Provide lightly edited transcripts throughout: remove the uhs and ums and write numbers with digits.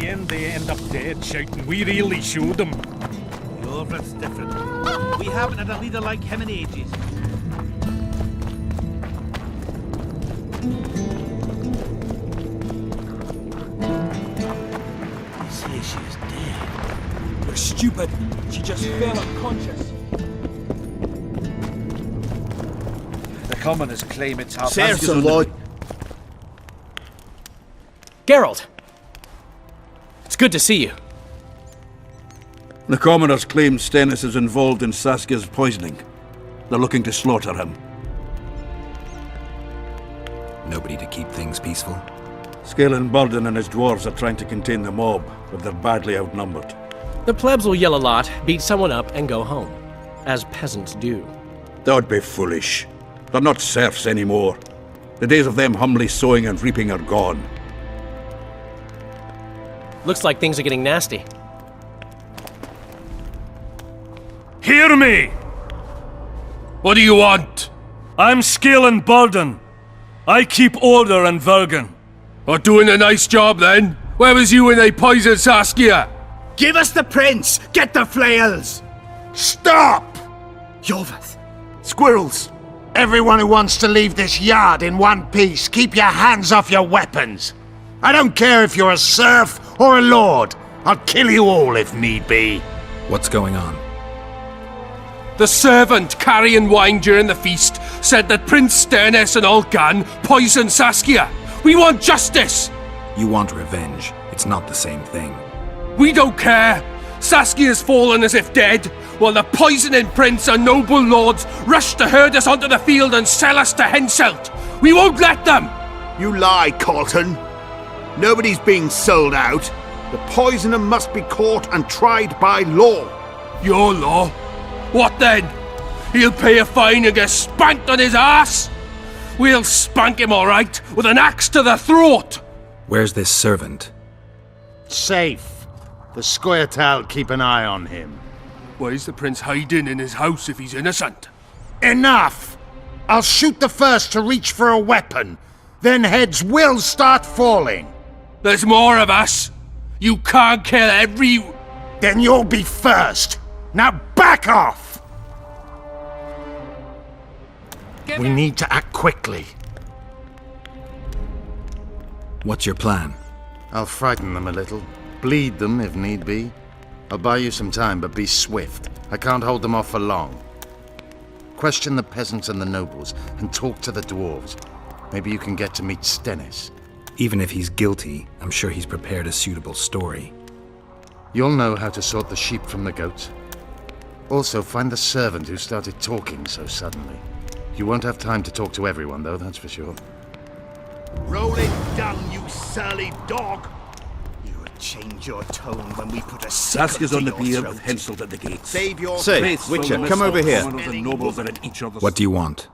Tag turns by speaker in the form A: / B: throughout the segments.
A: the end they end up dead, shouting, "We really showed them."
B: Iorveth's different. We haven't had a leader like him in ages. Say she is dead.
C: You're stupid. She just fell unconscious.
D: The commoners claim it's our
E: Serves them, Lord.
F: Geralt! It's good to see you.
E: The commoners claim Stennis is involved in Saskia's poisoning. They're looking to slaughter him.
G: Nobody to keep things peaceful?
E: Vergen and his dwarves are trying to contain the mob, but they're badly outnumbered.
F: The plebs will yell a lot, beat someone up, and go home. As peasants do.
E: That'd be foolish. They're not serfs anymore. The days of them humbly sowing and reaping are gone.
F: Looks like things are getting nasty.
A: Hear me! What do you want? I'm Vergen. I keep order in Vergen.
H: Are doing a nice job then? Where was you when they poisoned Saskia?
I: Give us the prince! Get the flails!
J: Stop!
I: Iorveth!
J: Squirrels! Everyone who wants to leave this yard in one piece, keep your hands off your weapons! I don't care if you're a serf or a lord. I'll kill you all if need be.
G: What's going on?
H: The servant carrying wine during the feast said that Prince Stennis and Olgan poisoned Saskia. We want justice!
G: You want revenge. It's not the same thing.
H: We don't care. Saskia's fallen as if dead, while the poisoning prince and noble lords rush to herd us onto the field and sell us to Henselt. We won't let them!
J: You lie, Colton. Nobody's being sold out. The poisoner must be caught and tried by law.
H: Your law? What then? He'll pay a fine and get spanked on his ass? We'll spank him all right, with an axe to the throat!
G: Where's this servant?
J: Safe. The Squirtal keep an eye on him.
H: Why is the prince hiding in his house if he's innocent?
J: Enough! I'll shoot the first to reach for a weapon. Then heads will start falling.
H: There's more of us. You can't kill every...
J: Then you'll be first. Now back off! We need to act quickly.
G: What's your plan?
J: I'll frighten them a little. Bleed them if need be. I'll buy you some time, but be swift. I can't hold them off for long. Question the peasants and the nobles, and talk to the dwarves. Maybe you can get to meet Stennis.
G: Even if he's guilty, I'm sure he's prepared a suitable story.
J: You'll know how to sort the sheep from the goats. Also, find the servant who started talking so suddenly. You won't have time to talk to everyone, though, that's for sure.
I: Roll it down, you surly dog! You would change your tone when we put a
E: Saskia's on the pier with Henselt at the gates.
I: Save your
E: Say,
I: Witcher, come over here.
G: What do you want?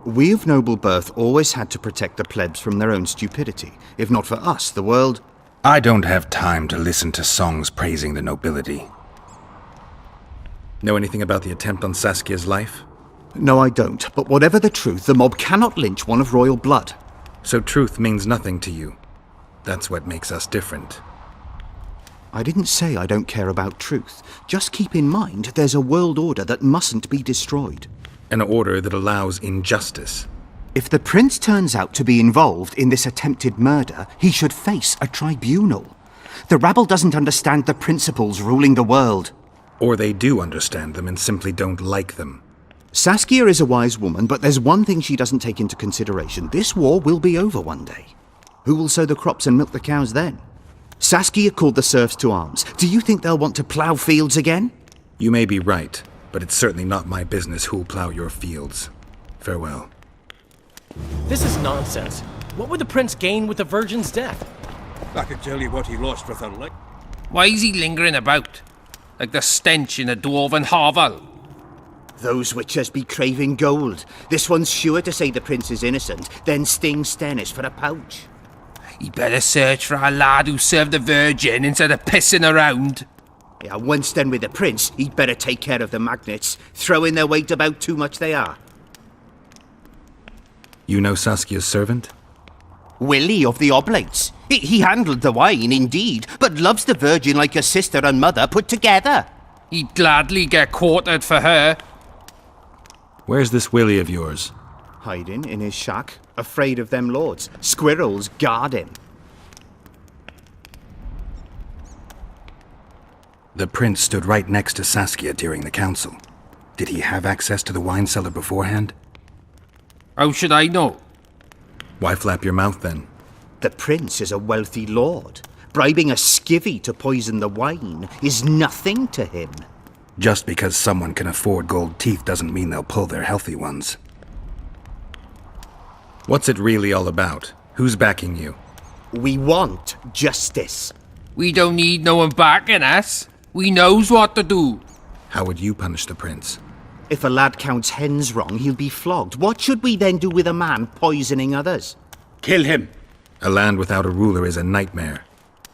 K: We of noble birth always had to protect the plebs from their own stupidity. If not for us, the world...
G: I don't have time to listen to songs praising the nobility. Know anything about the attempt on Saskia's life?
K: No, I don't. But whatever the truth, the mob cannot lynch one of royal blood.
G: So truth means nothing to you. That's what makes us different.
K: I didn't say I don't care about truth. Just keep in mind there's a world order that mustn't be destroyed.
G: An order that allows injustice.
K: If the prince turns out to be involved in this attempted murder, he should face a tribunal. The rabble doesn't understand the principles ruling the world.
G: Or they do understand them and simply don't like them.
K: Saskia is a wise woman, but there's one thing she doesn't take into consideration. This war will be over one day. Who will sow the crops and milk the cows then? Saskia called the serfs to arms. Do you think they'll want to plough fields again?
G: You may be right, but it's certainly not my business who'll plough your fields. Farewell.
F: This is nonsense. What would the prince gain with the Vergen's death?
E: I can tell you what he lost with her life.
H: Why is he lingering about? Like the stench in a dwarven hovel?
I: Those witchers be craving gold. This one's sure to say the prince is innocent, then sting Stennis for a pouch.
H: He better search for a lad who served the Vergen instead of pissing around.
I: Yeah, once done with the prince, he'd better take care of the magnets. Throwing their weight about too much they are.
G: You know Saskia's servant?
I: Willie of the Oblates. He handled the wine, indeed, but loves the Virgin like a sister and mother put together.
H: He'd gladly get quartered for her.
G: Where's this Willie of yours?
K: Hiding in his shack, afraid of them lords. Squirrels guard him.
G: The prince stood right next to Saskia during the council. Did he have access to the wine cellar beforehand?
H: How should I know?
G: Why flap your mouth then?
K: The prince is a wealthy lord. Bribing a skivvy to poison the wine is nothing to him.
G: Just because someone can afford gold teeth doesn't mean they'll pull their healthy ones. What's it really all about? Who's backing you?
K: We want justice.
H: We don't need no one backing us. We knows what to do.
G: How would you punish the prince?
K: If a lad counts hens wrong, he'll be flogged. What should we then do with a man poisoning others?
E: Kill him.
G: A land without a ruler is a nightmare.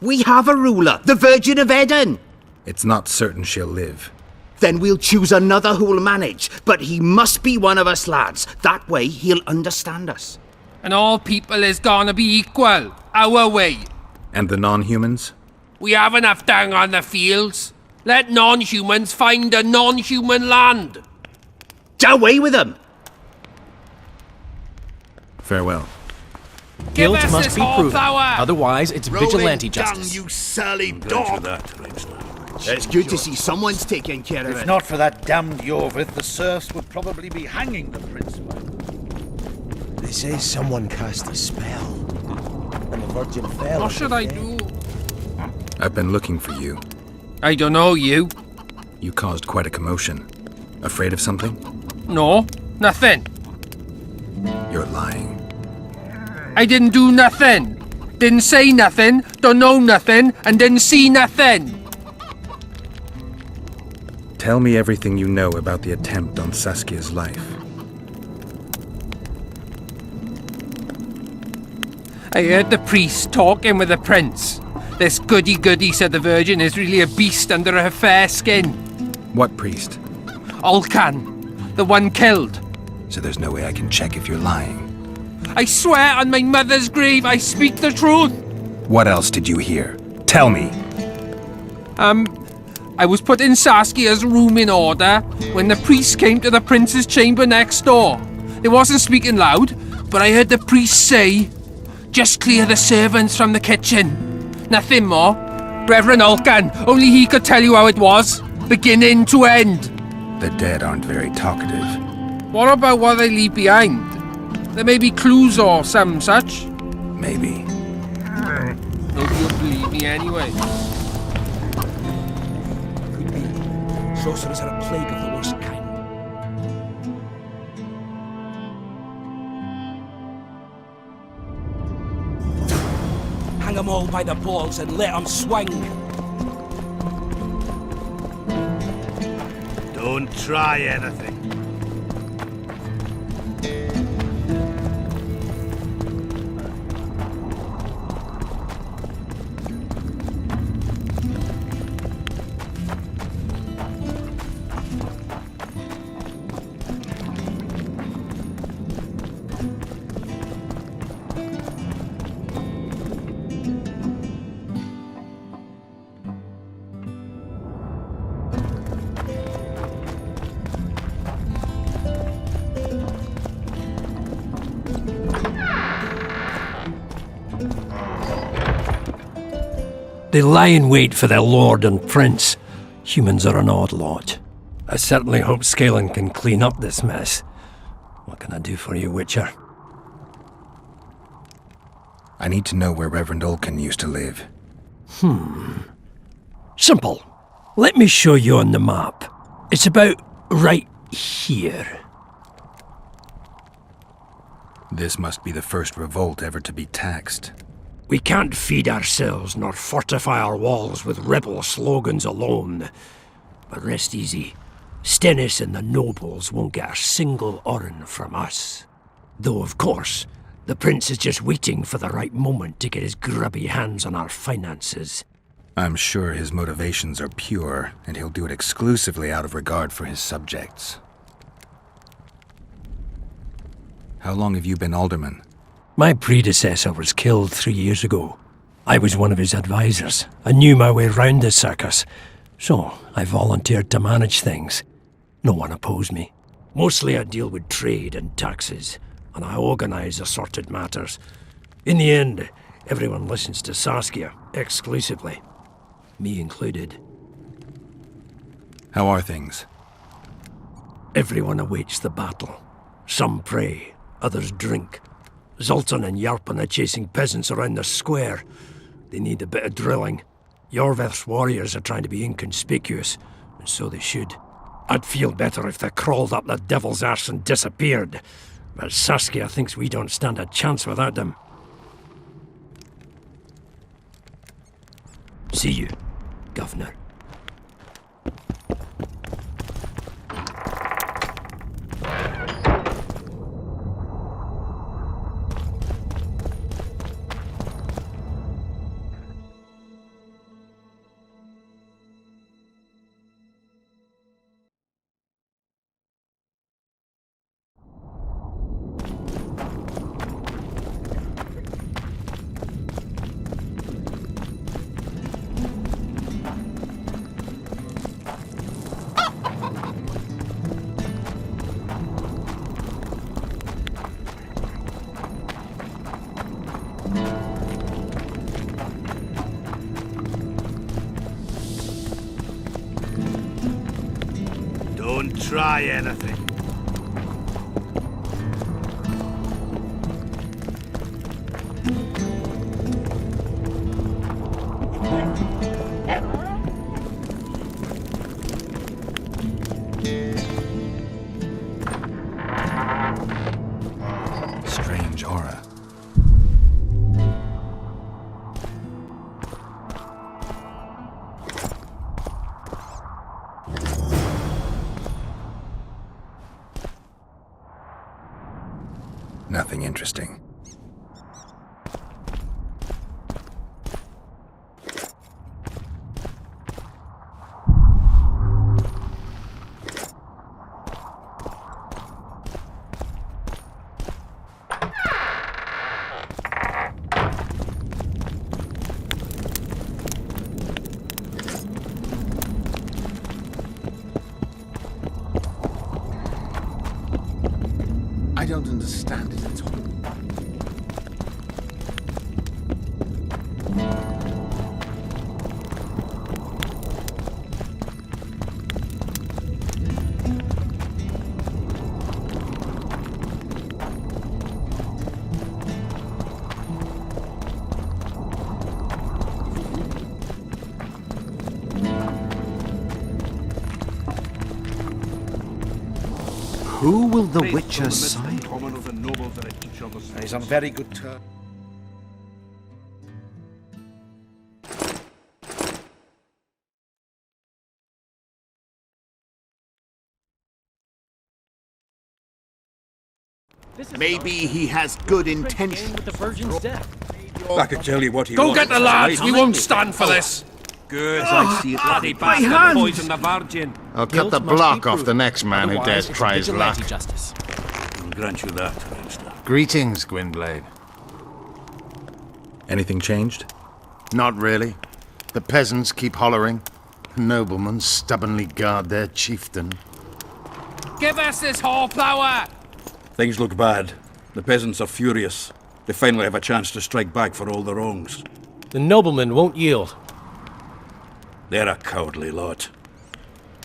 K: We have a ruler, the Virgin of Eden.
G: It's not certain she'll live.
K: Then we'll choose another who'll manage. But he must be one of us lads. That way he'll understand us.
H: And all people is gonna be equal, our way.
G: And the non-humans?
H: We have enough dung on the fields. Let non-humans find a non-human land.
K: Away with them!
G: Farewell.
H: Give
F: Guilt
H: us
F: must
H: this
F: be
H: whole
F: proven.
H: power.
F: Otherwise, it's vigilante justice.
E: You surly dog!
K: It's good to see someone's taking care of
D: If
K: it.
D: not for that damned Iorveth, the serfs would probably be hanging the prince.
C: They say someone cast a spell, and the Virgin fell.
H: What should I do?
G: I've been looking for you.
H: I don't know you.
G: You caused quite a commotion. Afraid of something?
H: No, nothing.
G: You're lying.
H: I didn't do nothing. Didn't say nothing, don't know nothing, and didn't see nothing.
G: Tell me everything you know about the attempt on Saskia's life.
H: I heard the priest talking with the prince. This goody-goody said the Virgin is really a beast under her fair skin.
G: What priest?
H: Olcan, the one killed.
G: So there's no way I can check if you're lying.
H: I swear on my mother's grave I speak the truth.
G: What else did you hear? Tell me.
H: I was put in Saskia's room in order when the priest came to the prince's chamber next door. They wasn't speaking loud, but I heard the priest say, "Just clear the servants from the kitchen." Nothing more. Reverend Olcan, only he could tell you how it was, beginning to end.
G: The dead aren't very talkative.
H: What about what they leave behind? There may be clues or some such.
G: Maybe.
H: Maybe you'll believe me anyway.
C: Could be. Sorcerers are a plague of the worst kind. Hang them all by the balls and let them swing.
B: Don't try anything.
L: They lie in wait for their lord and prince. Humans are an odd lot. I certainly hope Scanlan can clean up this mess. What can I do for you, Witcher?
G: I need to know where Reverend Olcan used to live.
L: Simple. Let me show you on the map. It's about right here.
G: This must be the first revolt ever to be taxed.
L: We can't feed ourselves nor fortify our walls with rebel slogans alone. But rest easy. Stennis and the nobles won't get a single oren from us. Though, of course, the prince is just waiting for the right moment to get his grubby hands on our finances.
G: I'm sure his motivations are pure, and he'll do it exclusively out of regard for his subjects. How long have you been alderman?
L: My predecessor was killed 3 years ago. I was one of his advisors. I knew my way round the circus, so I volunteered to manage things. No one opposed me. Mostly I deal with trade and taxes, and I organize assorted matters. In the end, everyone listens to Saskia, exclusively. Me included.
G: How are things?
L: Everyone awaits the battle. Some pray, others drink. Zoltan and Yarpen are chasing peasants around the square. They need a bit of drilling. Iorveth's warriors are trying to be inconspicuous, and so they should. I'd feel better if they crawled up the devil's arse and disappeared, but Saskia thinks we don't stand a chance without them. See you, Governor.
B: Don't try anything.
G: Strange aura. Nothing interesting.
J: I don't understand it at all.
K: Who will the Witcher side?
D: He's on very good terms.
I: Maybe he has good intentions.
F: With the Vergen's death.
E: I can tell you what he
H: Go
E: wants.
H: get the lads! We won't stand for this!
B: Good, I see it. Bloody bastard poisoned the Vergen.
J: I'll cut the block off the next man who dares try his luck.
F: Justice.
E: I'll grant you that, Master.
J: Greetings, Gwynblade.
G: Anything changed?
J: Not really. The peasants keep hollering. Noblemen stubbornly guard their chieftain.
H: Give us this horsepower!
E: Things look bad. The peasants are furious. They finally have a chance to strike back for all the wrongs.
F: The noblemen won't yield.
E: They're a cowardly lot.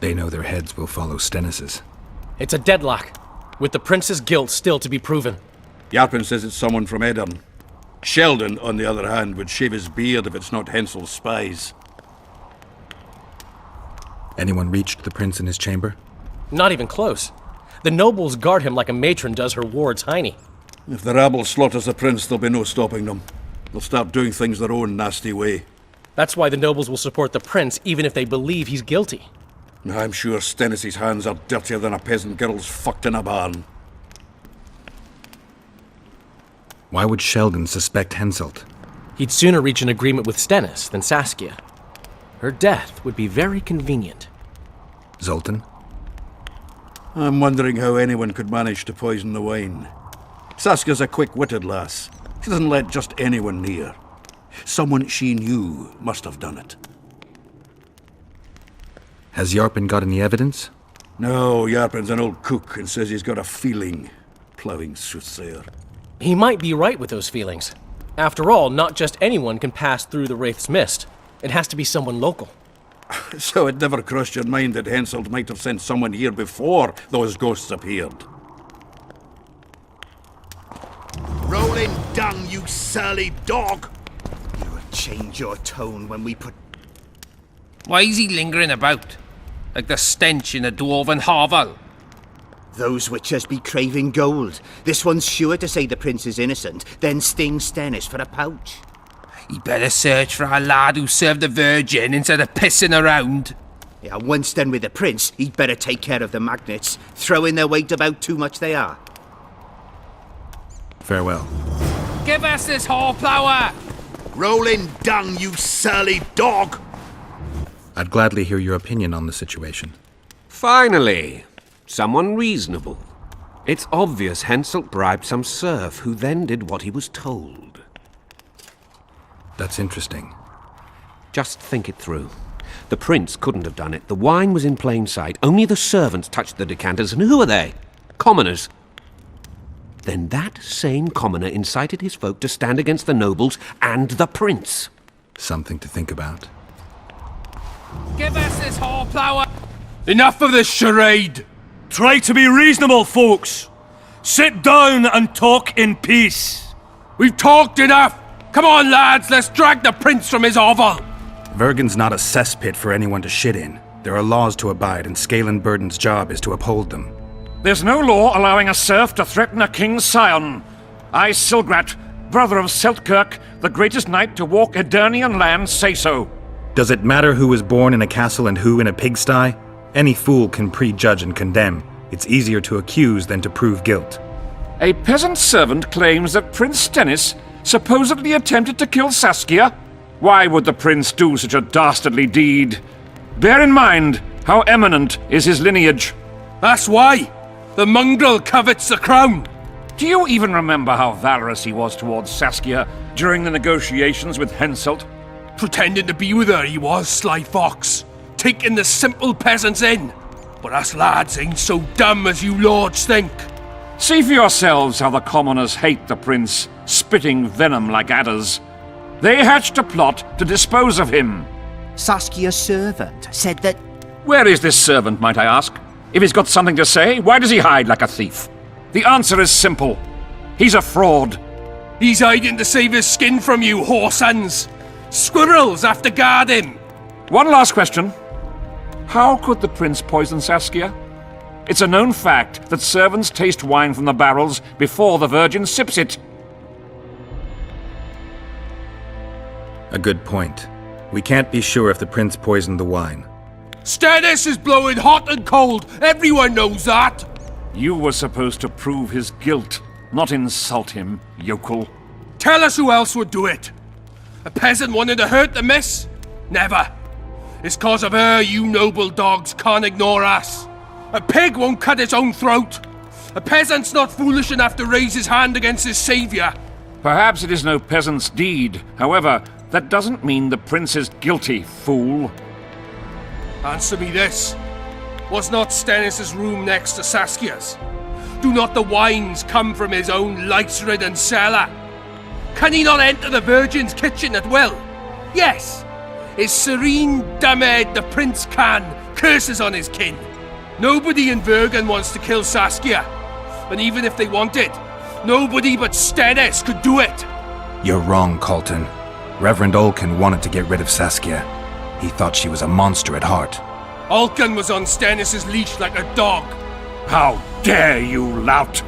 G: They know their heads will follow Stennis's.
F: It's a deadlock, with the prince's guilt still to be proven.
E: Yarpen says it's someone from Edern. Sheldon, on the other hand, would shave his beard if it's not Hensel's spies.
G: Anyone reached the prince in his chamber?
F: Not even close. The nobles guard him like a matron does her ward's hiney.
E: If the rabble slaughters the prince, there'll be no stopping them. They'll start doing things their own nasty way.
F: That's why the nobles will support the prince, even if they believe he's guilty.
E: I'm sure Stennis' hands are dirtier than a peasant girl's fucked in a barn.
G: Why would Sheldon suspect Henselt?
F: He'd sooner reach an agreement with Stennis than Saskia. Her death would be very convenient.
G: Zoltan?
E: I'm wondering how anyone could manage to poison the wine. Saskia's a quick-witted lass. She doesn't let just anyone near. Someone she knew must have done it.
G: Has Yarpen got any evidence?
E: No, Yarpen's an old cook and says he's got a feeling. Ploughing soothsayer.
F: He might be right with those feelings. After all, not just anyone can pass through the Wraith's mist. It has to be someone local.
E: So it never crossed your mind that Henselt might have sent someone here before those ghosts appeared?
I: Rolling dung, you surly dog! You will change your tone when we put...
H: Why is he lingering about? Like the stench in a dwarven hovel?
I: Those witchers be craving gold. This one's sure to say the prince is innocent, then sting Stennis for a pouch.
H: He better search for a lad who served the Vergen instead of pissing around.
I: Yeah, once done with the prince, he'd better take care of the magnets. Throwing their weight about too much they are.
G: Farewell.
H: Give us this horplower!
I: Rolling dung, you surly dog!
G: I'd gladly hear your opinion on the situation.
M: Finally, someone reasonable. It's obvious Henselt bribed some serf who then did what he was told.
G: That's interesting.
M: Just think it through. The prince couldn't have done it. The wine was in plain sight. Only the servants touched the decanters, and who are they? Commoners. Then that same commoner incited his folk to stand against the nobles and the prince.
G: Something to think about.
H: Give us this horplower! Enough of this charade!
A: Try to be reasonable, folks. Sit down and talk in peace.
H: We've talked enough! Come on, lads, let's drag the prince from his hovel!
G: Vergen's not a cesspit for anyone to shit in. There are laws to abide, and Scalen Burden's job is to uphold them.
A: There's no law allowing a serf to threaten a king's scion. I, Silgrat, brother of Seltkirk, the greatest knight to walk Edirnian land, say so.
G: Does it matter who was born in a castle and who in a pigsty? Any fool can prejudge and condemn. It's easier to accuse than to prove guilt.
A: A peasant servant claims that Prince Stennis supposedly attempted to kill Saskia. Why would the prince do such a dastardly deed? Bear in mind how eminent is his lineage.
H: That's why! The mongrel covets the crown!
A: Do you even remember how valorous he was towards Saskia during the negotiations with Henselt?
H: Pretending to be with her, he was, sly fox. Taking the simple peasants in. But us lads ain't so dumb as you lords think.
A: See for yourselves how the commoners hate the prince, spitting venom like adders. They hatched a plot to dispose of him.
I: Saskia's servant said that...
A: Where is this servant, might I ask? If he's got something to say, why does he hide like a thief? The answer is simple. He's a fraud.
H: He's hiding to save his skin from you, whoresons. Squirrels have to guard him.
A: One last question. How could the prince poison Saskia? It's a known fact that servants taste wine from the barrels before the Vergen sips it.
G: A good point. We can't be sure if the prince poisoned the wine.
H: Stennis is blowing hot and cold. Everyone knows that.
A: You were supposed to prove his guilt, not insult him, yokel.
H: Tell us who else would do it. A peasant wanting to hurt the miss? Never. It's cause of her you noble dogs can't ignore us. A pig won't cut its own throat. A peasant's not foolish enough to raise his hand against his saviour.
A: Perhaps it is no peasant's deed. However, that doesn't mean the prince is guilty, fool.
H: Answer me this. Was not Stennis' room next to Saskia's? Do not the wines come from his own lice-ridden cellar? Can he not enter the Virgin's kitchen at will? Yes! His serene Damed the prince can, curses on his kin. Nobody in Vergen wants to kill Saskia. And even if they want it, nobody but Stennis could do it.
G: You're wrong, Colton. Reverend Olkin wanted to get rid of Saskia. He thought she was a monster at heart.
H: Olkin was on Stennis' leash like a dog.
A: How dare you, lout!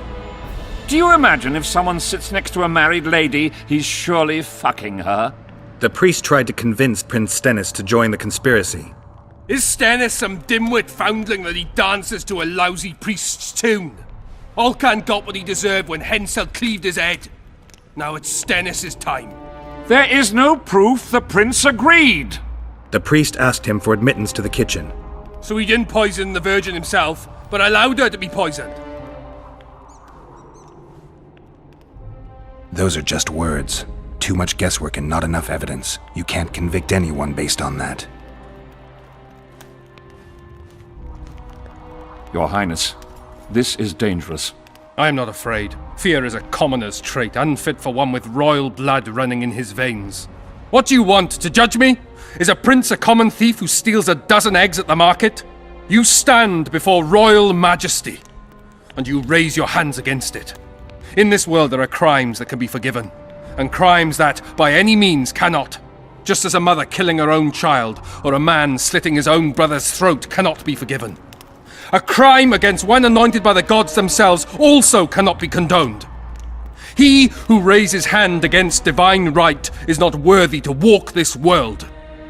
A: Do you imagine if someone sits next to a married lady, he's surely fucking her?
G: The priest tried to convince Prince Stennis to join the conspiracy.
H: Is Stennis some dimwit foundling that he dances to a lousy priest's tune? Olcan got what he deserved when Henselt cleaved his head. Now it's Stennis' time.
A: There is no proof the prince agreed.
G: The priest asked him for admittance to the kitchen.
H: So he didn't poison the Virgin himself, but allowed her to be poisoned.
G: Those are just words. Too much guesswork and not enough evidence. You can't convict anyone based on that.
A: Your Highness, this is dangerous.
H: I am not afraid. Fear is a commoner's trait, unfit for one with royal blood running in his veins. What do you want, to judge me? Is a prince a common thief who steals a dozen eggs at the market? You stand before royal majesty, and you raise your hands against it. In this world there are crimes that can be forgiven, and crimes that, by any means, cannot. Just as a mother killing her own child, or a man slitting his own brother's throat cannot be forgiven. A crime against one anointed by the gods themselves also cannot be condoned. He who raises hand against divine right is not worthy to walk this world.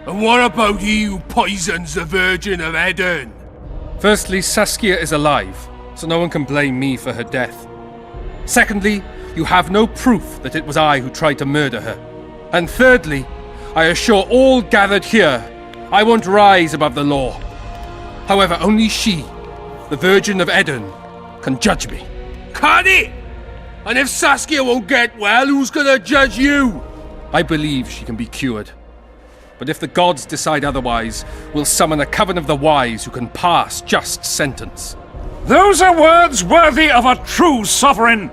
N: And what about he who poisons the Virgin of Eden?
H: Firstly, Saskia is alive, so no one can blame me for her death. Secondly, you have no proof that it was I who tried to murder her. And thirdly, I assure all gathered here, I won't rise above the law. However, only she, the Virgin of Eden, can judge me.
N: Can it? And if Saskia won't get well, who's gonna judge you?
H: I believe she can be cured. But if the gods decide otherwise, we'll summon a coven of the wise who can pass just sentence.
A: Those are words worthy of a true sovereign!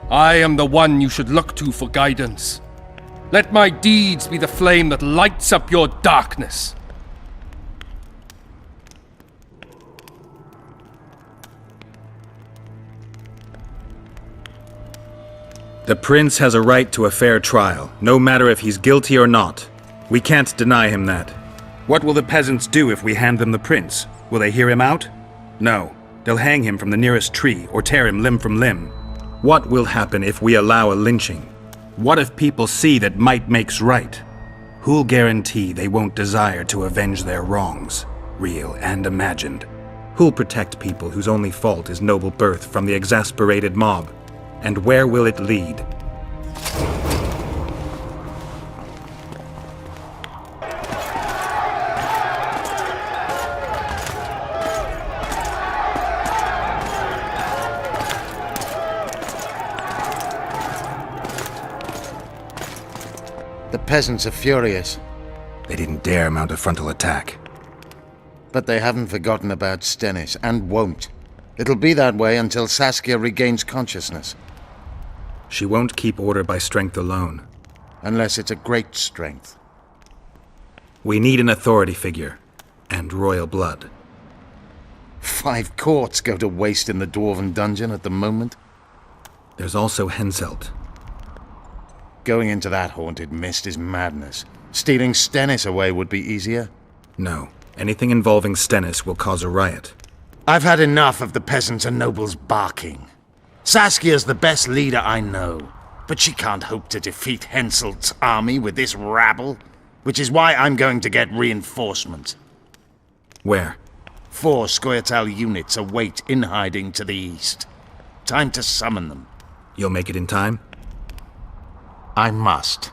H: I am the one you should look to for guidance. Let my deeds be the flame that lights up your darkness.
G: The prince has a right to a fair trial, no matter if he's guilty or not. We can't deny him that. What will the peasants do if we hand them the prince? Will they hear him out? No. They'll hang him from the nearest tree or tear him limb from limb. What will happen if we allow a lynching? What if people see that might makes right? Who'll guarantee they won't desire to avenge their wrongs, real and imagined? Who'll protect people whose only fault is noble birth from the exasperated mob? And where will it lead?
J: The peasants are furious.
G: They didn't dare mount a frontal attack.
J: But they haven't forgotten about Stennis, and won't. It'll be that way until Saskia regains consciousness.
G: She won't keep order by strength alone.
J: Unless it's a great strength.
G: We need an authority figure, and royal blood.
J: 5 courts go to waste in the Dwarven dungeon at the moment.
G: There's also Henselt.
J: Going into that haunted mist is madness. Stealing Stennis away would be easier.
G: No. Anything involving Stennis will cause a riot.
J: I've had enough of the peasants and nobles barking. Saskia's the best leader I know, but she can't hope to defeat Henselt's army with this rabble, which is why I'm going to get reinforcements.
G: Where?
J: 4 Scoia'tael units await in hiding to the east. Time to summon them.
G: You'll make it in time?
J: I must.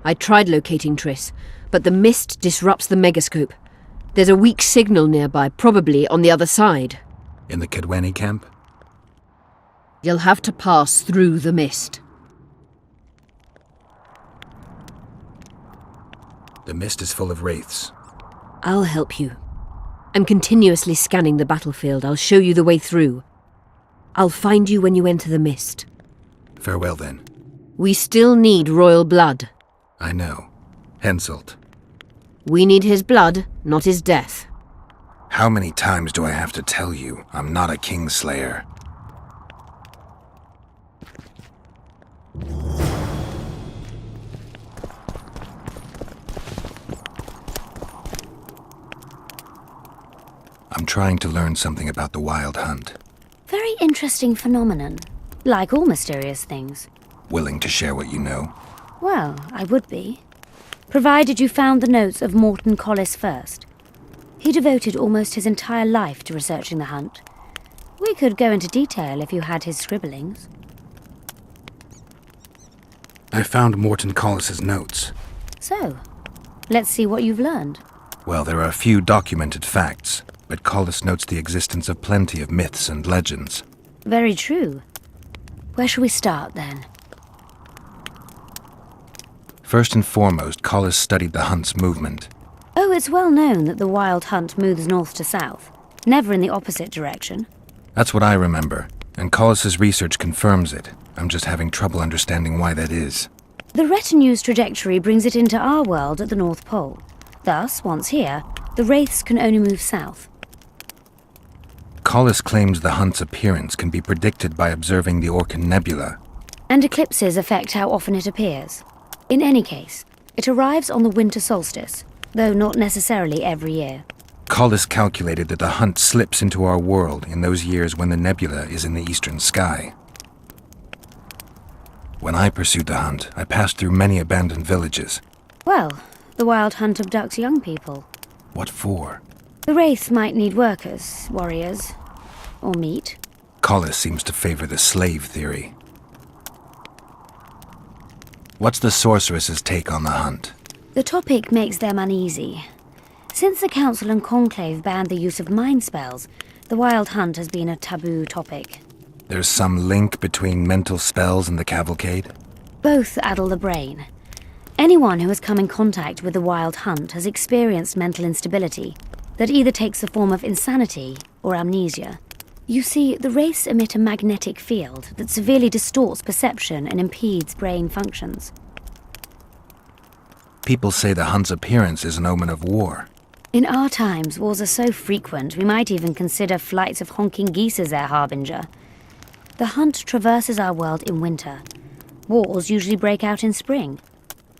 O: I tried locating Triss, but the mist disrupts the megascope. There's a weak signal nearby, probably on the other side.
G: In the Cadweni camp?
O: You'll have to pass through the mist.
G: The mist is full of wraiths.
O: I'll help you. I'm continuously scanning the battlefield. I'll show you the way through. I'll find you when you enter the mist.
G: Farewell, then.
O: We still need royal blood.
G: I know. Henselt.
O: We need his blood, not his death.
G: How many times do I have to tell you I'm not a Kingslayer? I'm trying to learn something about the Wild Hunt.
P: Very interesting phenomenon. Like all mysterious things.
G: Willing to share what you know?
P: Well, I would be. Provided you found the notes of Morton Collis first. He devoted almost his entire life to researching the hunt. We could go into detail if you had his scribblings.
G: I found Morton Collis's notes.
P: So, let's see what you've learned.
G: Well, there are a few documented facts, but Collis notes the existence of plenty of myths and legends.
P: Very true. Where shall we start, then?
G: First and foremost, Collis studied the hunt's movement.
P: Oh, it's well known that the wild hunt moves north to south, never in the opposite direction.
G: That's what I remember, and Collis's research confirms it. I'm just having trouble understanding why that is.
P: The retinue's trajectory brings it into our world at the North Pole. Thus, once here, the wraiths can only move south.
G: Collis claims the hunt's appearance can be predicted by observing the Orcan Nebula.
P: And eclipses affect how often it appears. In any case, it arrives on the winter solstice, though not necessarily every year.
G: Collis calculated that the hunt slips into our world in those years when the nebula is in the eastern sky. When I pursued the hunt, I passed through many abandoned villages.
P: Well, the wild hunt abducts young people.
G: What for?
P: The wraiths might need workers, warriors, or meat.
G: Collis seems to favor the slave theory. What's the sorceress's take on the hunt?
P: The topic makes them uneasy. Since the Council and Conclave banned the use of mind spells, the wild hunt has been a taboo topic.
G: There's some link between mental spells and the cavalcade?
P: Both addle the brain. Anyone who has come in contact with the wild hunt has experienced mental instability that either takes the form of insanity or amnesia. You see, the wraiths emit a magnetic field that severely distorts perception and impedes brain functions.
G: People say the hunt's appearance is an omen of war.
P: In our times, wars are so frequent, we might even consider flights of honking geese as their harbinger. The hunt traverses our world in winter. Wars usually break out in spring,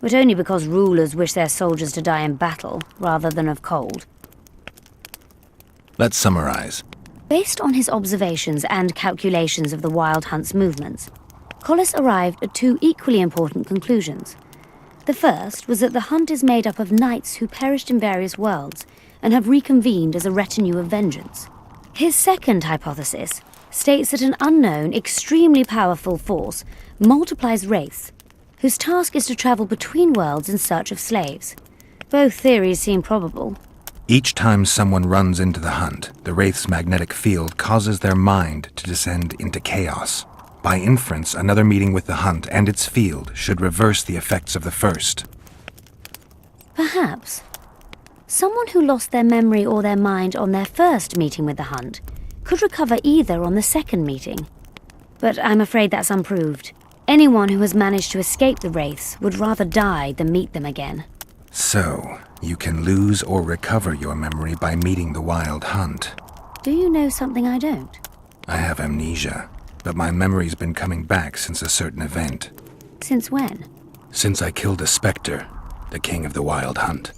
P: but only because rulers wish their soldiers to die in battle rather than of cold.
G: Let's summarize.
P: Based on his observations and calculations of the wild hunt's movements, Collis arrived at two equally important conclusions. The first was that the hunt is made up of knights who perished in various worlds and have reconvened as a retinue of vengeance. His second hypothesis states that an unknown, extremely powerful force multiplies wraiths, whose task is to travel between worlds in search of slaves. Both theories seem probable.
G: Each time someone runs into the hunt, the wraith's magnetic field causes their mind to descend into chaos. By inference, another meeting with the hunt and its field should reverse the effects of the first.
P: Perhaps. Someone who lost their memory or their mind on their first meeting with the hunt could recover either on the second meeting. But I'm afraid that's unproved. Anyone who has managed to escape the wraiths would rather die than meet them again.
G: So, you can lose or recover your memory by meeting the wild hunt.
P: Do you know something I don't?
G: I have amnesia, but my memory's been coming back since a certain event.
P: Since when?
G: Since I killed a spectre, the king of the wild hunt.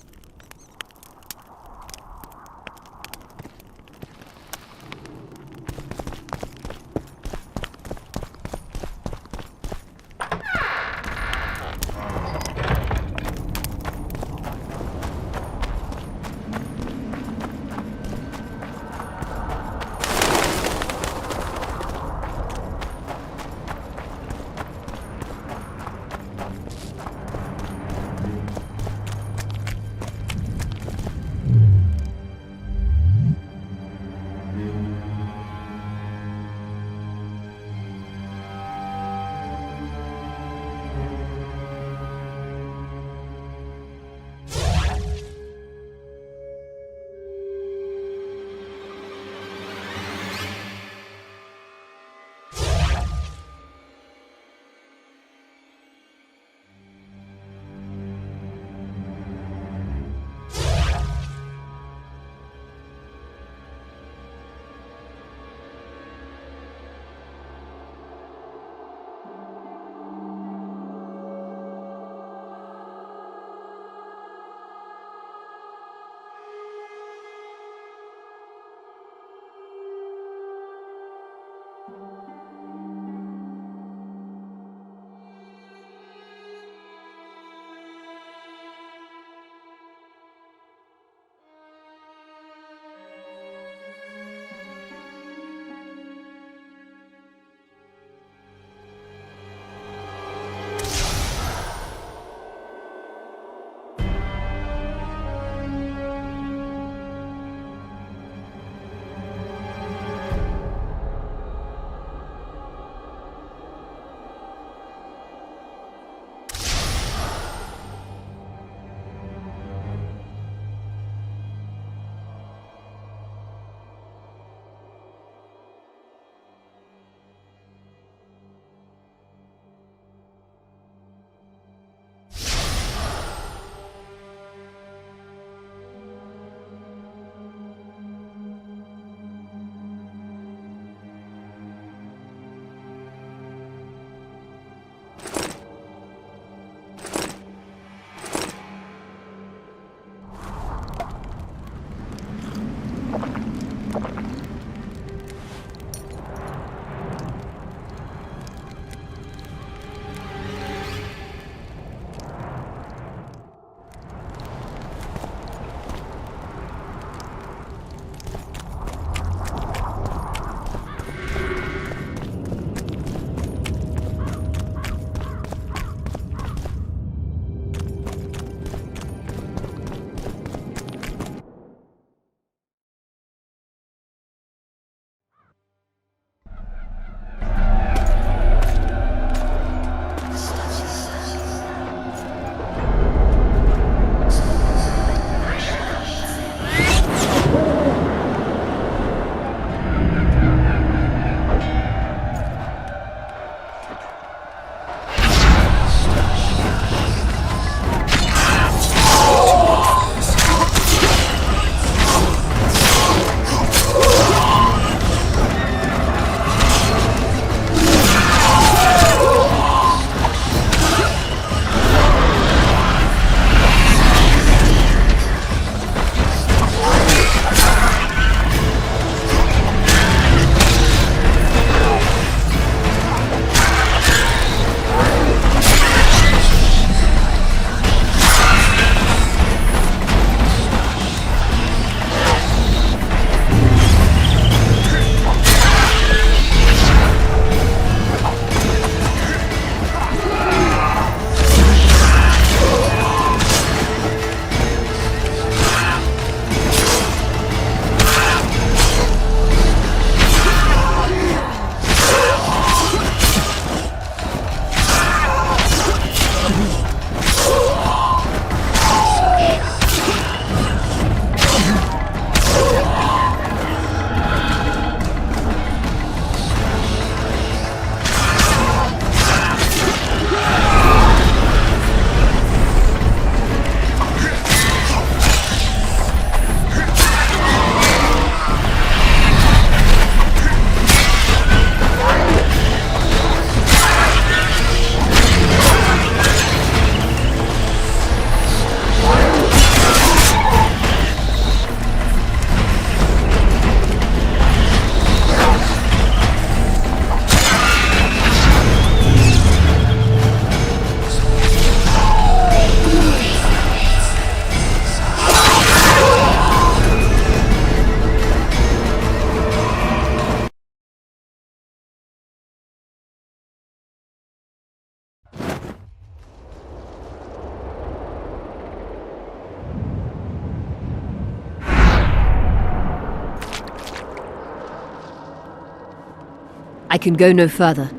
O: I can go no further.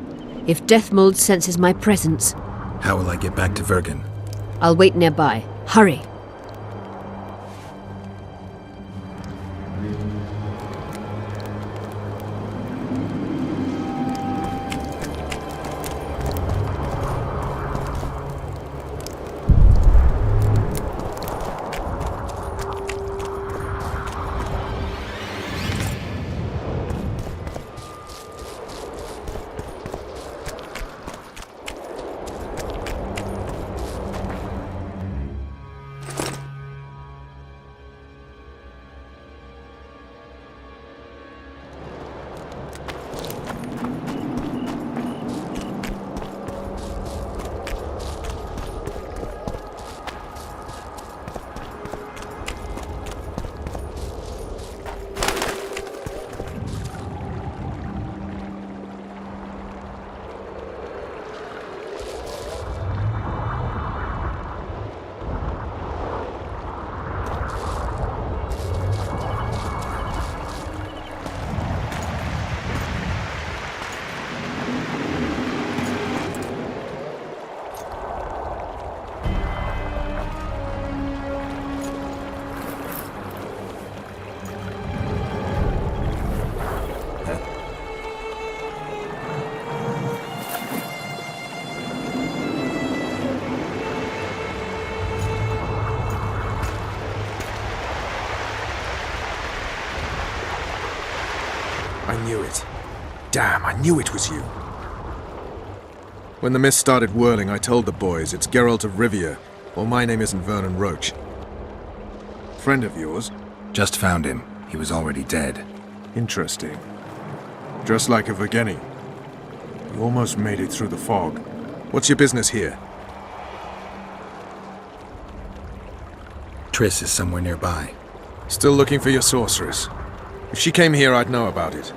O: If Deathmold senses my presence...
G: How will I get back to Vergen?
O: I'll wait nearby. Hurry!
Q: I knew it. Damn, I knew it was you. When the mist started whirling, I told the boys it's Geralt of Rivia, or my name isn't Vernon Roche. Friend of yours?
G: Just found him. He was already dead.
Q: Interesting. Dressed like a Vergeni. You almost made it through the fog. What's your business here?
G: Triss is somewhere nearby.
Q: Still looking for your sorceress. If she came here, I'd know about it.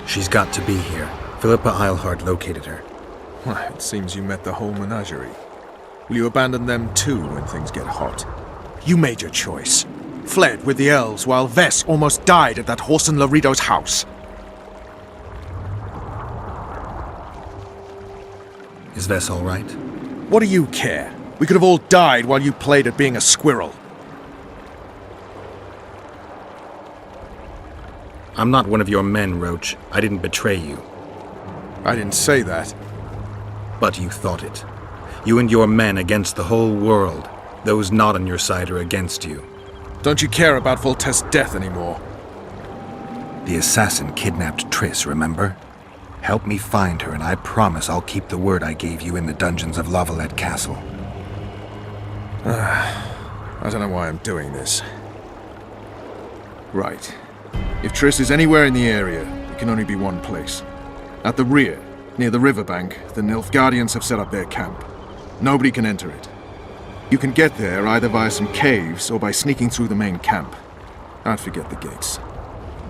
G: She's got to be here. Philippa Eilhart located her.
Q: It seems you met the whole menagerie. Will you abandon them too when things get hot? You made your choice. Fled with the elves while Vess almost died at that Horson Laredo's house.
G: Is Vess all right?
Q: What do you care? We could have all died while you played at being a squirrel.
G: I'm not one of your men, Roche. I didn't betray you.
Q: I didn't say that.
G: But you thought it. You and your men against the whole world. Those not on your side are against you.
Q: Don't you care about Voltest's death anymore?
G: The assassin kidnapped Triss, remember? Help me find her, and I promise I'll keep the word I gave you in the dungeons of Lavalette Castle.
Q: I don't know why I'm doing this. Right. If Triss is anywhere in the area, it can only be one place. At the rear, near the riverbank, the Nilfgaardians have set up their camp. Nobody can enter it. You can get there either via some caves or by sneaking through the main camp. I'd forget the gates.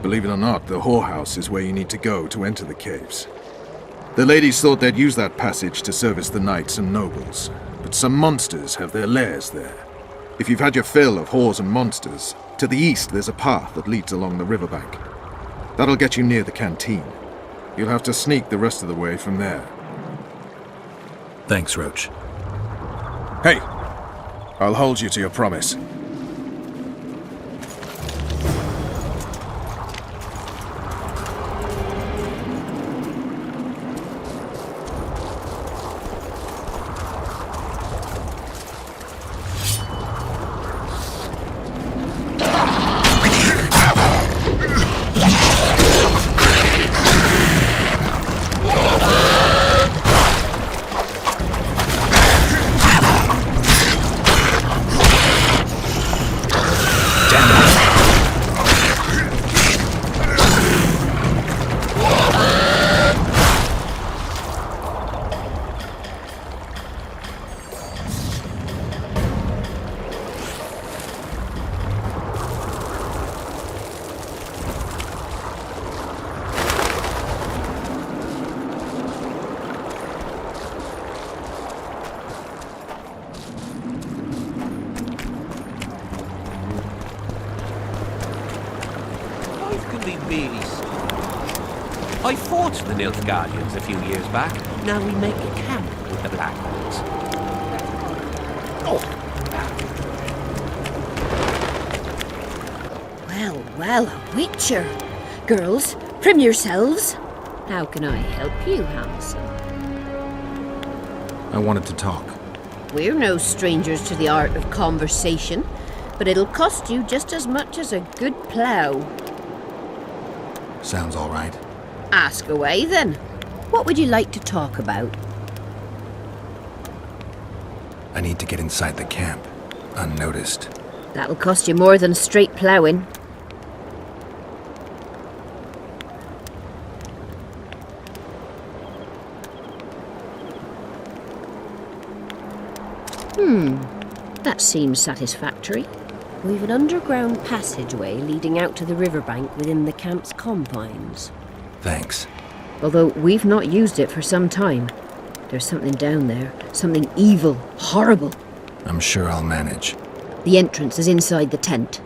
Q: Believe it or not, the whorehouse is where you need to go to enter the caves. The ladies thought they'd use that passage to service the knights and nobles, but some monsters have their lairs there. If you've had your fill of whores and monsters, to the east there's a path that leads along the riverbank. That'll get you near the canteen. You'll have to sneak the rest of the way from there.
G: Thanks, Roche.
Q: Hey! I'll hold you to your promise.
M: dodged the Nilfgaardians a few years back. Now we make a camp with the Black Ones.
O: Well, well, a witcher. Girls, prim yourselves. How can I help you, Hanson?
G: I wanted to talk.
O: We're no strangers to the art of conversation, but it'll cost you just as much as a good plough.
G: Sounds all right.
O: Ask away, then. What would you like to talk about?
G: I need to get inside the camp, unnoticed.
O: That'll cost you more than straight ploughing. That seems satisfactory. We've an underground passageway leading out to the riverbank within the camp's confines.
G: Thanks.
O: Although we've not used it for some time. There's something down there. Something evil, horrible.
G: I'm sure I'll manage.
O: The entrance is inside the tent.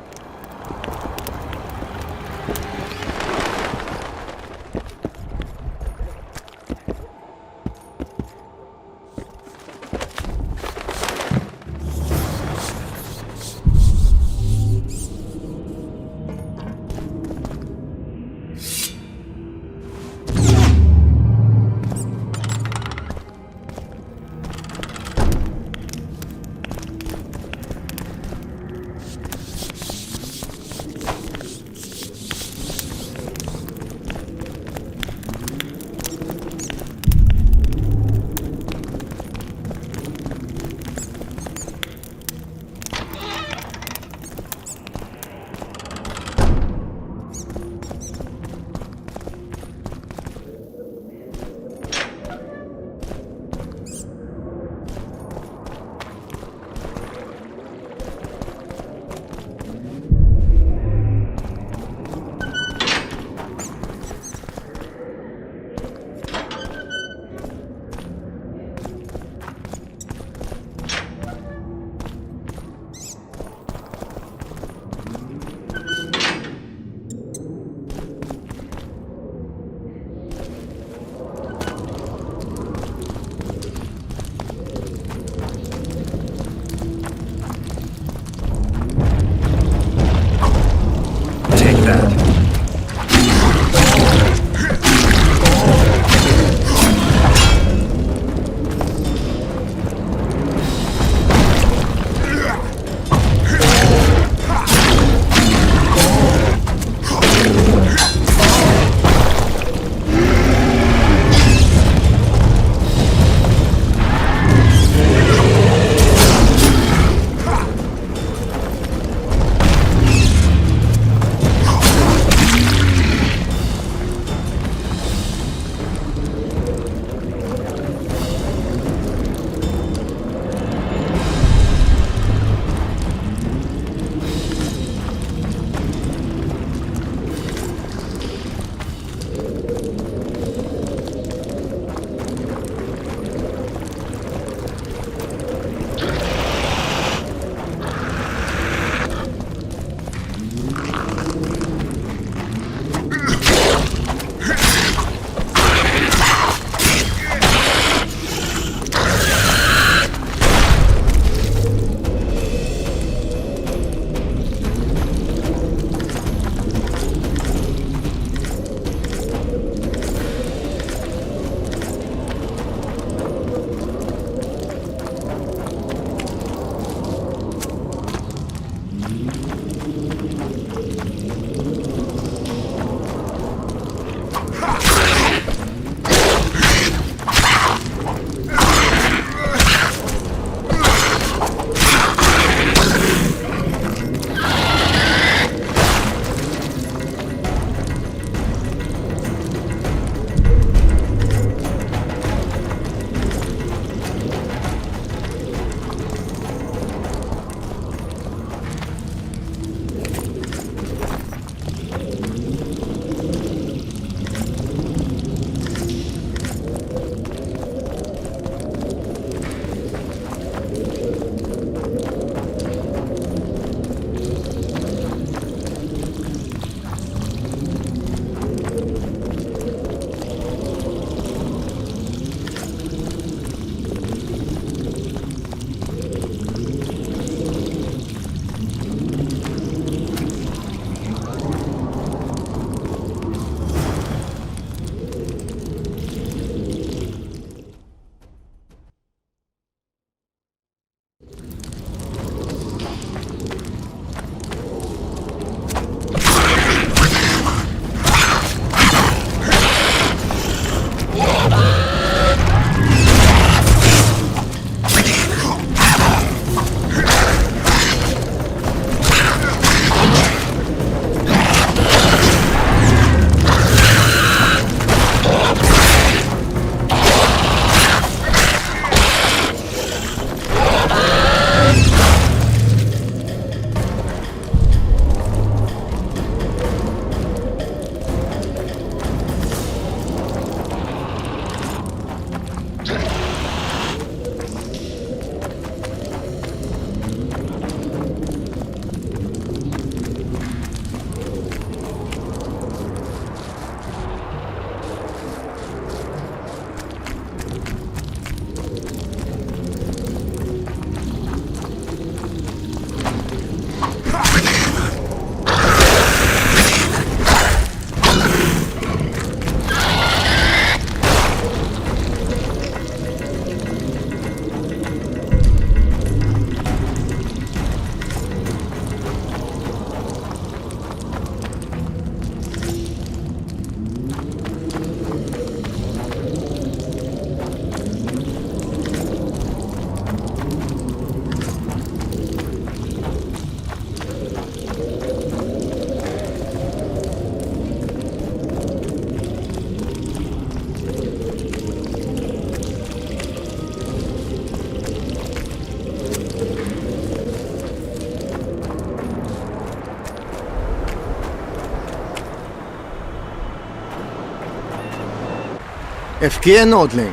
C: Efkir Nordling,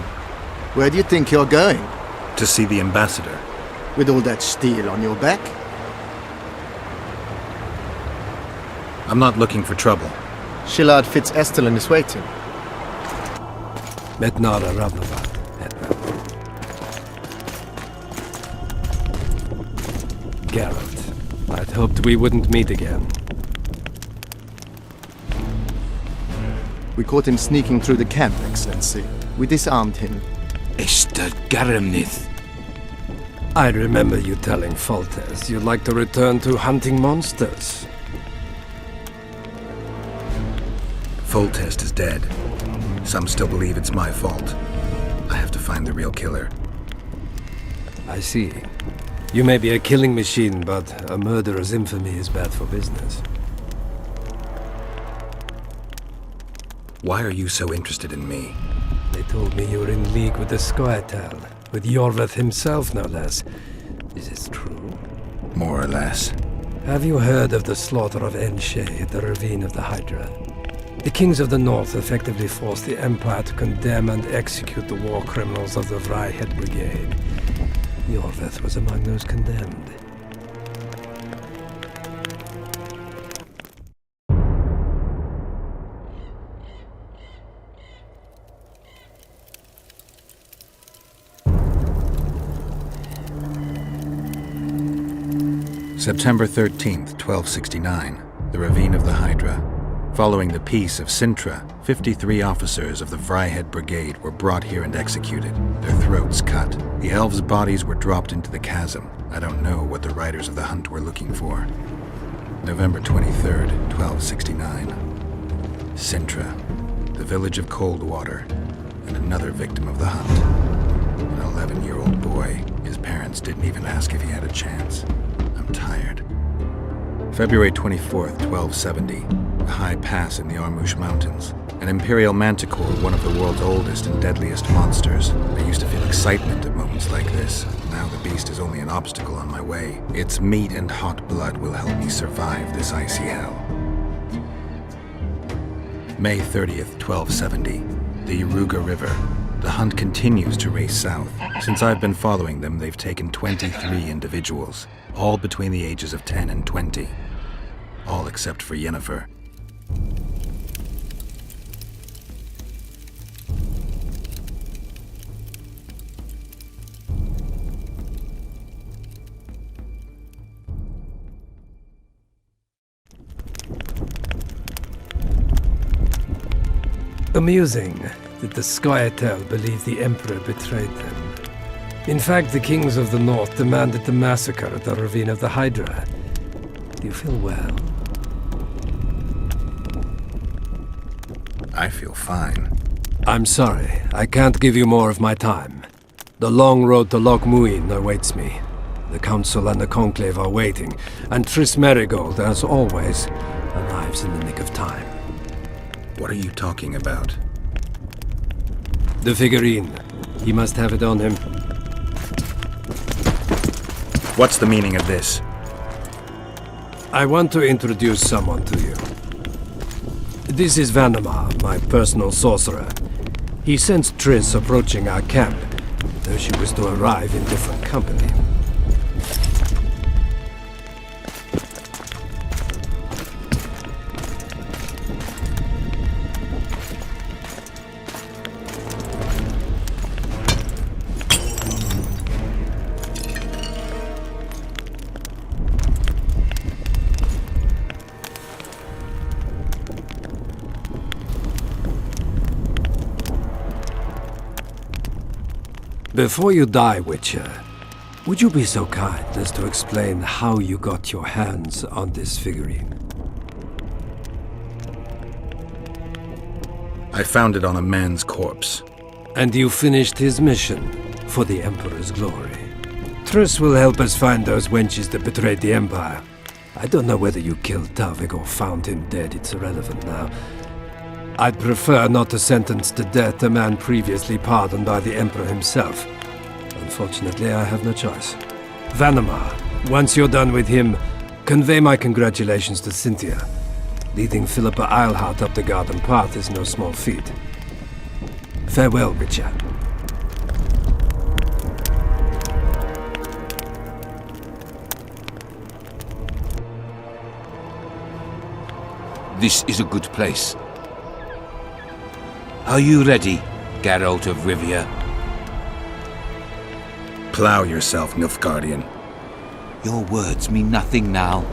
C: where do you think you're going?
G: To see the ambassador.
C: With all that steel on your back?
G: I'm not looking for trouble.
C: Shillard Fitz-Estelin is waiting.
L: Metnara Ravnavad, Edna. Geralt, I'd hoped we wouldn't meet again.
C: We caught him sneaking through the camp, Excellency. We disarmed him.
L: Esther Garamnith. I remember you telling Foltest you'd like to return to hunting monsters.
G: Foltest is dead. Some still believe it's my fault. I have to find the real killer.
L: I see. You may be a killing machine, but a murderer's infamy is bad for business.
G: Why are you so interested in me?
L: They told me you were in league with the Scoia'tael, with Iorveth himself, no less. Is this true?
G: More or less.
L: Have you heard of the slaughter of Enshe at the Ravine of the Hydra? The kings of the north effectively forced the Empire to condemn and execute the war criminals of the Vryhed Brigade. Iorveth was among those condemned.
G: September 13th, 1269, the Ravine of the Hydra. Following the Peace of Sintra, 53 officers of the Vryhed Brigade were brought here and executed, their throats cut. The elves' bodies were dropped into the chasm. I don't know what the riders of the hunt were looking for. November 23rd, 1269. Sintra, the village of Coldwater, and another victim of the hunt. An 11-year-old boy. His parents didn't even ask if he had a chance. I'm tired. February 24th, 1270. A high pass in the Armouche Mountains. An imperial manticore, one of the world's oldest and deadliest monsters. I used to feel excitement at moments like this. Now the beast is only an obstacle on my way. Its meat and hot blood will help me survive this icy hell. May 30th, 1270. The Iruga River. The hunt continues to race south. Since I've been following them, they've taken 23 individuals, all between the ages of 10 and 20. All except for Yennefer.
L: Amusing that the Scoia'tael believe the Emperor betrayed them. In fact, the kings of the north demanded the massacre at the Ravine of the Hydra. Do you feel well?
G: I feel fine.
L: I'm sorry. I can't give you more of my time. The long road to Loch Muin awaits me. The Council and the Conclave are waiting, and Triss Merigold, as always, arrives in the nick of time.
G: What are you talking about?
L: The figurine. He must have it on him.
G: What's the meaning of this?
L: I want to introduce someone to you. This is Vanamar, my personal sorcerer. He sensed Triss approaching our camp, though she was to arrive in different company. Before you die, Witcher, would you be so kind as to explain how you got your hands on this figurine?
G: I found it on a man's corpse.
L: And you finished his mission for the Emperor's glory. Triss will help us find those wenches that betrayed the Empire. I don't know whether you killed Talvik or found him dead. It's irrelevant now. I'd prefer not to sentence to death a man previously pardoned by the Emperor himself. Unfortunately, I have no choice. Vanamar, once you're done with him, convey my congratulations to Cynthia. Leading Philippa Eilhart up the garden path is no small feat. Farewell, Richard.
M: This is a good place. Are you ready, Geralt of Rivia?
G: Plow yourself, Nilfgaardian.
M: Your words mean nothing now.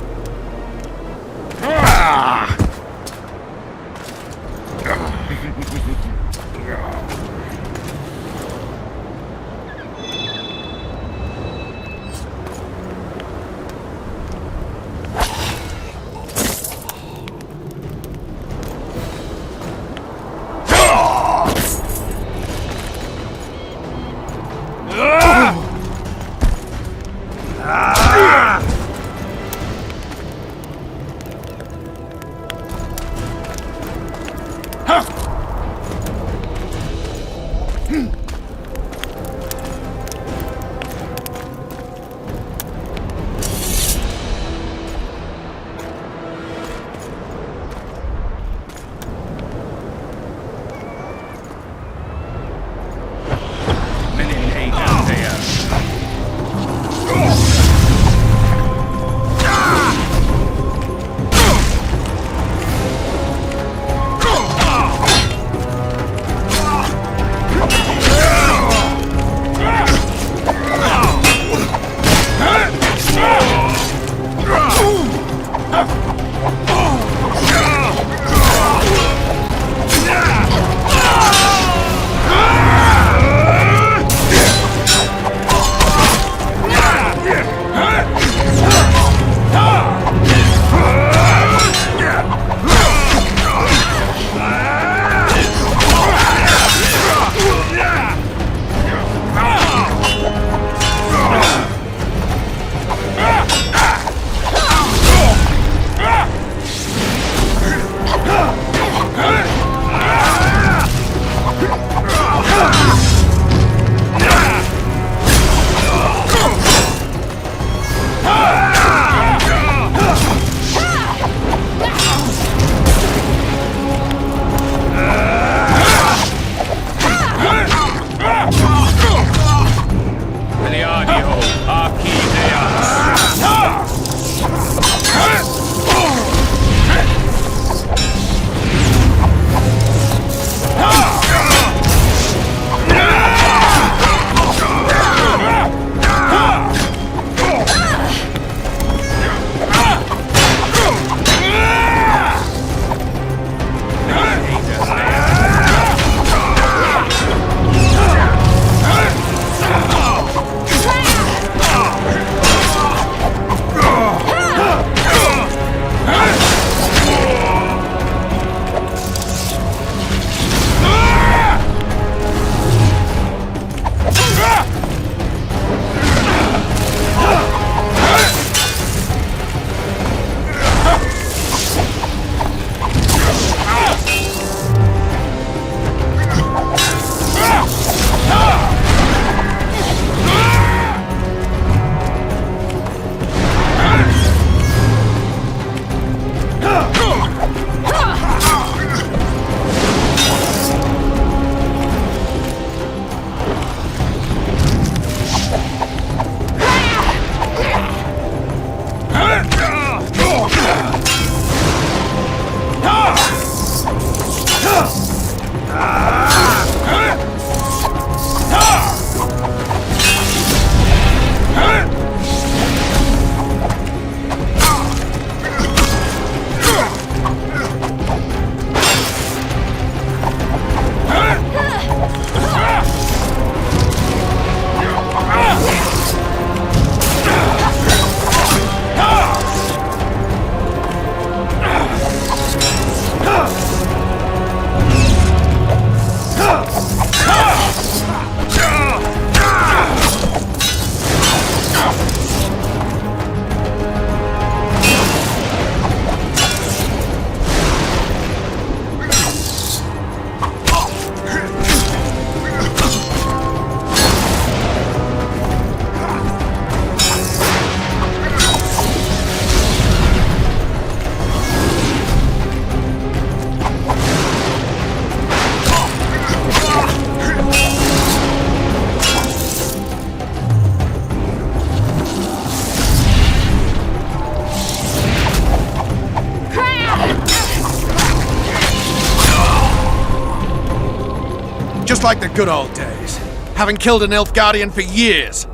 Q: like the good old days. Having killed a Nilfgaardian for years.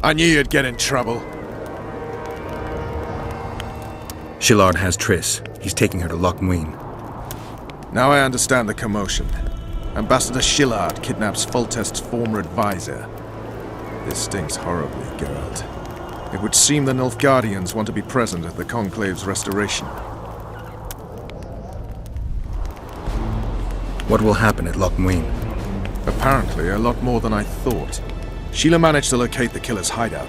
Q: I knew you'd get in trouble.
G: Shillard has Triss. He's taking her to Loch Muin.
Q: Now I understand the commotion. Ambassador Shillard kidnaps Foltest's former advisor. This stinks horribly, Geralt. It would seem the Nilfgaardians want to be present at the Conclave's restoration.
G: What will happen at Loch Muin?
Q: Apparently, a lot more than I thought. Sheila managed to locate the killer's hideout.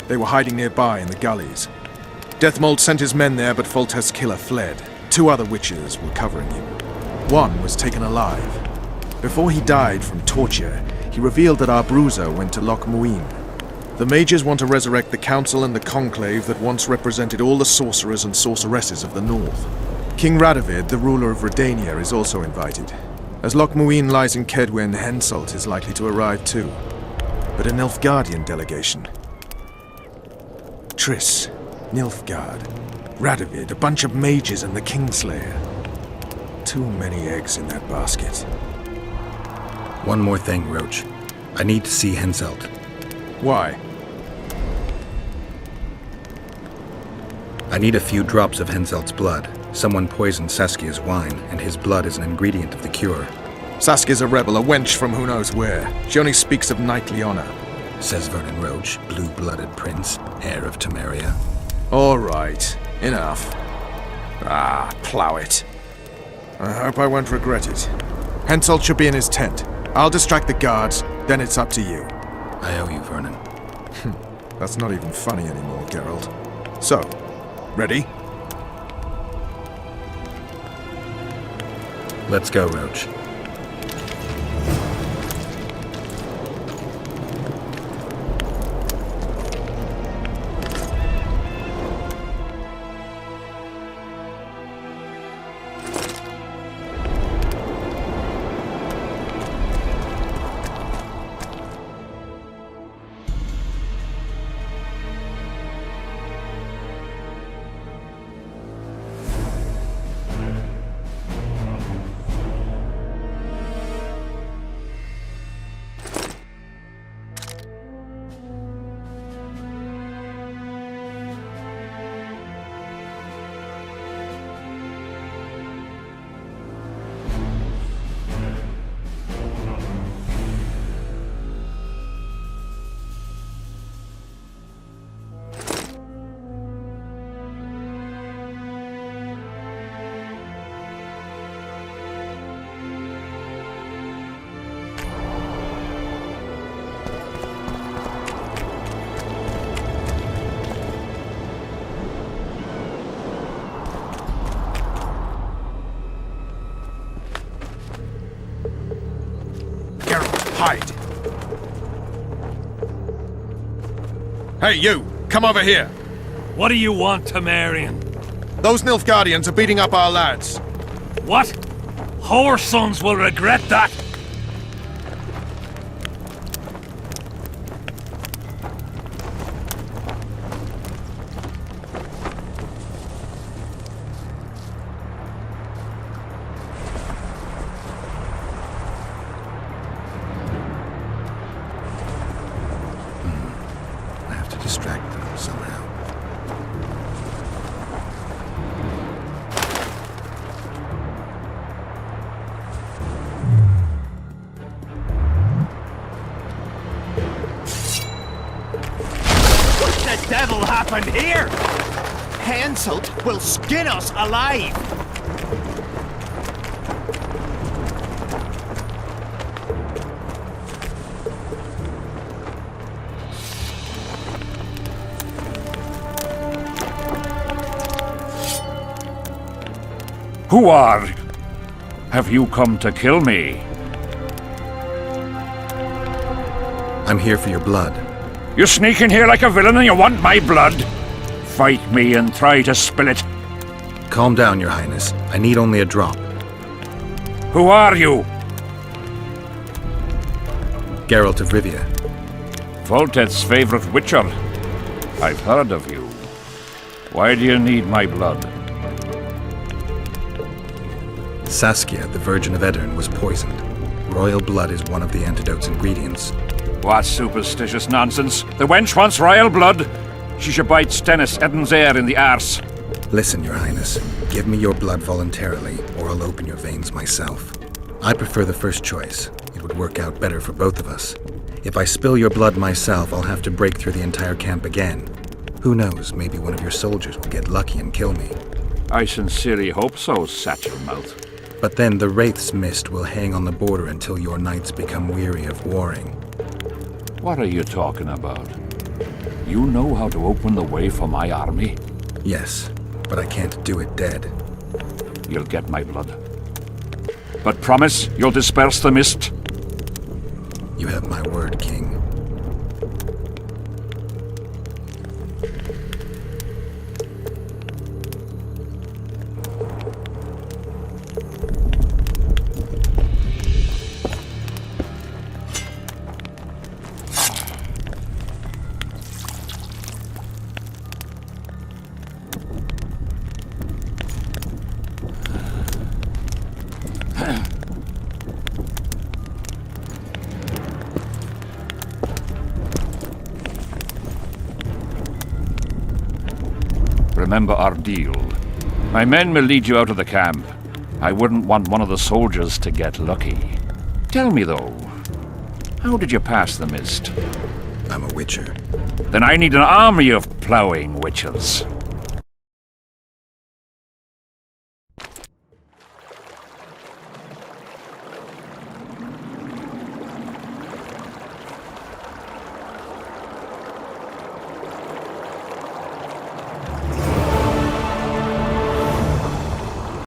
Q: They were hiding nearby in the gullies. Deathmold sent his men there, but Foltest's killer fled. 2 other witches were covering him. One was taken alive. Before he died from torture, he revealed that our bruiser went to Loch Muin. The mages want to resurrect the council and the conclave that once represented all the sorcerers and sorceresses of the north. King Radovid, the ruler of Redania, is also invited. As Loch Muin lies in Kedwen, Henselt is likely to arrive too. But a Nilfgaardian delegation. Triss, Nilfgaard, Radovid, a bunch of mages and the Kingslayer. Too many eggs in that basket.
G: One more thing, Roche. I need to see Henselt.
Q: Why?
G: I need a few drops of Henselt's blood. Someone poisoned Saskia's wine, and his blood is an ingredient of the cure.
Q: Saskia's a rebel, a wench from who knows where. She only speaks of knightly honor.
G: Says Vernon Roche, blue-blooded prince, heir of Temeria.
Q: All right, enough. Plow it. I hope I won't regret it. Henselt should be in his tent. I'll distract the guards, then it's up to you.
G: I owe you, Vernon.
Q: That's not even funny anymore, Geralt. So, ready?
G: Let's go, Roche.
Q: Hide. Hey, you! Come over here!
B: What do you want, Temerian?
Q: Those Nilfgaardians are beating up our lads.
B: What? Whoresons will regret that!
G: Distract them somehow.
I: What the devil happened here? Henselt will skin us alive!
A: Who are you? Have you come to kill me?
G: I'm here for your blood.
A: You sneak in here like a villain and you want my blood? Fight me and try to spill it.
G: Calm down, Your Highness. I need only a drop.
A: Who are you?
G: Geralt of Rivia.
A: Foltest's favorite witcher. I've heard of you. Why do you need my blood?
G: Saskia, the Virgin of Aedirn, was poisoned. Royal blood is one of the antidote's ingredients.
A: What superstitious nonsense. The wench wants royal blood. She should bite Stennis Eden's heir in the arse.
G: Listen, Your Highness. Give me your blood voluntarily, or I'll open your veins myself. I prefer the first choice. It would work out better for both of us. If I spill your blood myself, I'll have to break through the entire camp again. Who knows, maybe one of your soldiers will get lucky and kill me.
A: I sincerely hope so, Satchel-mouth.
G: But then the Wraith's mist will hang on the border until your knights become weary of warring.
A: What are you talking about? You know how to open the way for my army?
G: Yes, but I can't do it dead.
A: You'll get my blood. But promise you'll disperse the mist?
G: You have my word, King.
A: Remember our deal. My men will lead you out of the camp. I wouldn't want one of the soldiers to get lucky. Tell me, though, how did you pass the mist?
G: I'm a witcher.
A: Then I need an army of plowing witchers.